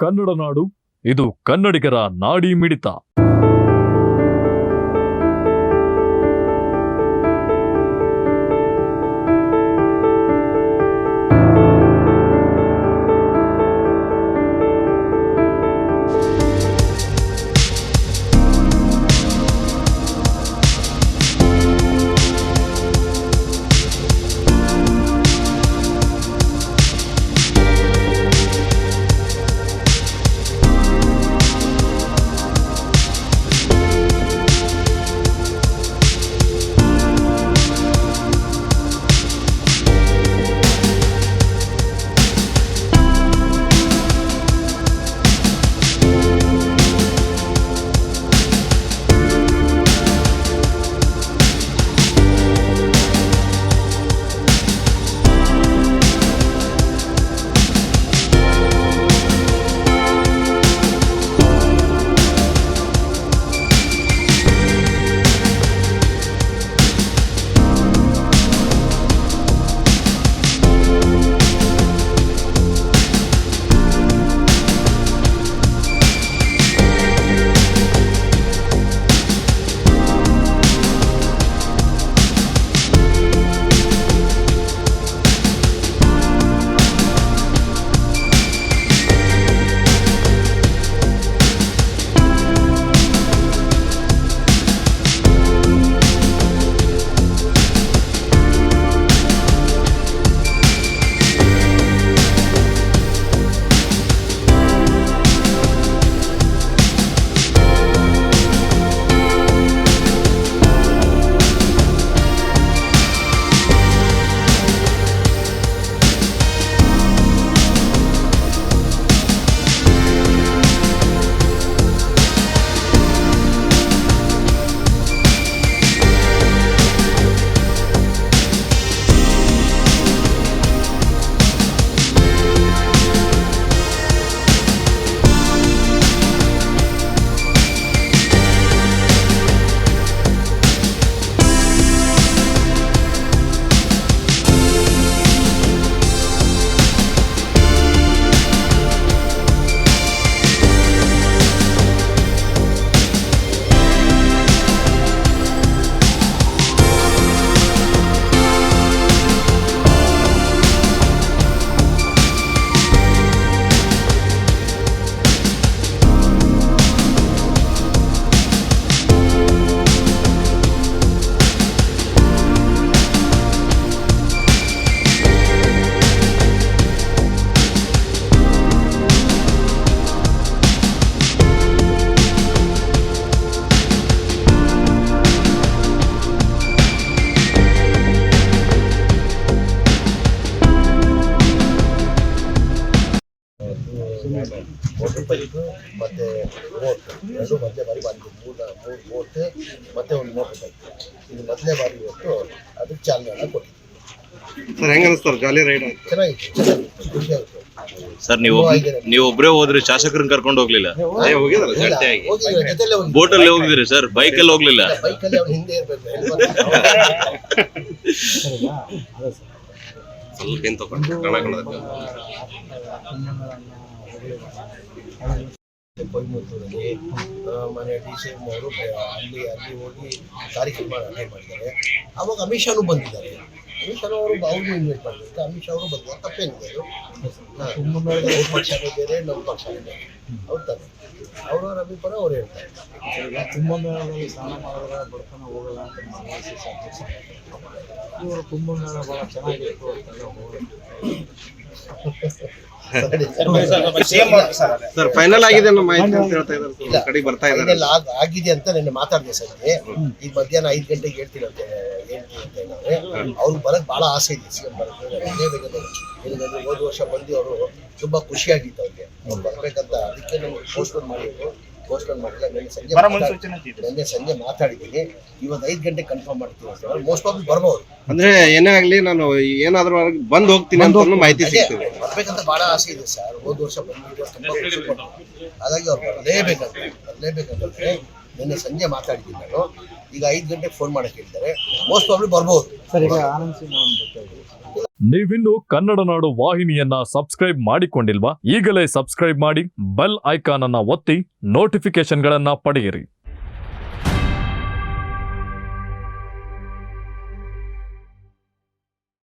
ಕನ್ನಡ ನಾಡು, ಇದು ಕನ್ನಡಿಗರ ನಾಡಿ ಮಿಡಿತ. ಮೋಟರ್ಬೈಕ್ ಮತ್ತೆ ಬೋಟ್ ಎರಡು ಮೊದಲೇ ಬಾರಿ ಬಂದು ಮೂರು ಬೋಟ್ ಮತ್ತೆ ಒಂದು ಮೋಟರ್ ಬೈಕ್ ಇದು ಮೊದಲೇ ಬಾರಿ ಇವತ್ತು ಅದಕ್ಕೆ ಚಾಲನೆ ಕೊಟ್ಟಿದ್ವಿ. ಸರ್ ಹೆಂಗ ಅನಿಸ್ತಾರೆ ಜಾಲಿ ರೈಡ್? ಚೆನ್ನಾಗಿತ್ತು ಖುಷಿ ಆಯ್ತು ಸರ್. ನೀವು ಒಬ್ಬರೇ ಹೋದ್ರಿ, ಶಾಸಕರನ್ನ ಕರ್ಕೊಂಡು ಹೋಗ್ಲಿಲ್ಲ? ಬೋಟ್ ಅಲ್ಲಿ ಹೋಗಿದ್ರಿ ಸರ್, ಬೈಕ್ ಅಲ್ಲಿ ಹೋಗ್ಲಿಲ್ಲ? ಬೈಕಲ್ಲಿ ಅವ್ನು ಹಿಂದೆ ಇರ್ಬೇಕು. ಸ್ವಲ್ಪ ಏನ್ ತಗೊಂಡು ಕೊಯಮತ್ತೂರಲ್ಲಿ ಮನೆ DCM ಅವರು ಅಲ್ಲಿ ಹೋಗಿ ಕಾರ್ಯಕ್ರಮ ಅಟೆಂಡ್ ಮಾಡಿದ್ದಾರೆ. ಅವಾಗ ಅಮಿತ್ ಶಾನು ಬಂದಿದ್ದಾರೆ. ಅಮಿತ್ ಶಾ ಅವರು ಅವ್ರಿಗೂ ಇನ್ವೈಟ್ ಮಾಡಿದ್ದಾರೆ. ಅಮಿತ್ ಶಾ ಅವರು ಬಂದಿದ್ದಾರೆ. ತಪ್ಪೇನಿದೆ ಅದು. ಅವ್ರ ಪಕ್ಷನೇ ಬೇರೆ, ನಮ್ಮ ಪಕ್ಷನೇ ಬೇರೆ. ಅವ್ರು ತಾನೆ ಅವ್ರವ್ರ ಅಭಿಪ್ರಾಯ ಅವ್ರು ಹೇಳ್ತಾರೆ. ಕುಂಭಮೇಳದಲ್ಲಿ ಸ್ನಾನ ಮಾಡಿದ್ರೆ ಬಡತನ ಹೋಗಲ್ಲ ಅಂತ ಇವರು ಕುಂಭಮೇಳ ಭಾಳ ಚೆನ್ನಾಗಿತ್ತು ಅಂತೆಲ್ಲ ಸರ್ ಫೈನಲ್ ಆಗಿದೆ ಅನ್ನೋ ಮಾಹಿತಿ ಅಂತ ಹೇಳ್ತಾ ಇದ್ದಾರೆ, ಕಡೆಗೆ ಬರ್ತಾ ಇದ್ದಾರೆ. ಆಗಿದೆ ಅಂತ ನೆನ್ನೆ ಮಾತಾಡಿದೆ ಸಂಜೆ. ಈಗ ಮಧ್ಯಾಹ್ನ 5 ಗಂಟೆಗೆ ಹೇಳ್ತೀನಿ ಅಂತ ಹೇಳಿದ್ರೆ ಅವ್ರಿಗೆ ಬರಕ್ ಬಹಳ ಆಸೆ ಇದೆ. CM ಬರಬೇಕು. ಹೋದ ವರ್ಷ ಬಂದು ಅವರು ತುಂಬಾ ಖುಷಿಯಾಗಿತ್ತು ಅವ್ರಿಗೆ. ಅವ್ರು ಬರ್ಬೇಕಂತ ಅದಕ್ಕೆ ನಮ್ಗೆ ಪೋಸ್ಟ್ಪೋನ್ ಮಾಡಿದ್ರು. ಪೋಸ್ಟ್ಪೋನ್ ಮಾಡಿಲ್ಲ. ನೆನ್ನೆ ಸಂಜೆ ಮಾತಾಡಿದ್ದೀನಿ. ಇವತ್ತು 5 ಗಂಟೆಗೆ ಕನ್ಫರ್ಮ್ ಮಾಡ್ತೀನಿ ಅಂತ. ಮೋಸ್ಟ್ ಪ್ರಾಬಬ್ಲಿ ಬರ್ಬೋದು. ಅಂದ್ರೆ ಏನೇ ಆಗ್ಲಿ ನಾನು ಏನಾದ್ರೂ ಬಂದು ಹೋಗ್ತೀನಿ ಅಂತ ಮಾಹಿತಿ ಸಿಗ್ತದೆ. ಬರ್ಬೇಕಂತ ಬಹಳ ಆಸೆ ಇದೆ ಸರ್. ಹೋದ ವರ್ಷ ಬಂದಿದ್ರು ತುಂಬಾ ಖುಷಿ ಪಟ್ಟರು. ಹಾಗಾಗಿ ಅವ್ರು ಬರ್ಲೇಬೇಕಂತಂದ್ರೆ ನಿನ್ನೆ ಸಂಜೆ ಮಾತಾಡಿದ್ದೀನಿ ನಾನು. ಈಗ 5 ಗಂಟೆಗೆ ಫೋನ್ ಮಾಡಕ್ಕೆ ಹೇಳ್ತಾರೆ. ಮೋಸ್ಟ್ ಪ್ರಾಬ್ಲಿ ಬರ್ಬೋದು. ಸರ್ ಈಗ ಆನಂದ್ ಸಿಂಗ್ ನೀವಿನ್ನು ಕನ್ನಡ ನಾಡು ವಾಹಿನಿಯನ್ನ ಸಬ್ಸ್ಕ್ರೈಬ್ ಮಾಡಿಕೊಂಡಿಲ್ವಾ? ಈಗಲೇ ಸಬ್ಸ್ಕ್ರೈಬ್ ಮಾಡಿ ಬೆಲ್ ಐಕಾನ್ ಅನ್ನ ಒತ್ತಿ ನೋಟಿಫಿಕೇಶನ್ಗಳನ್ನ ಪಡೆಯಿರಿ.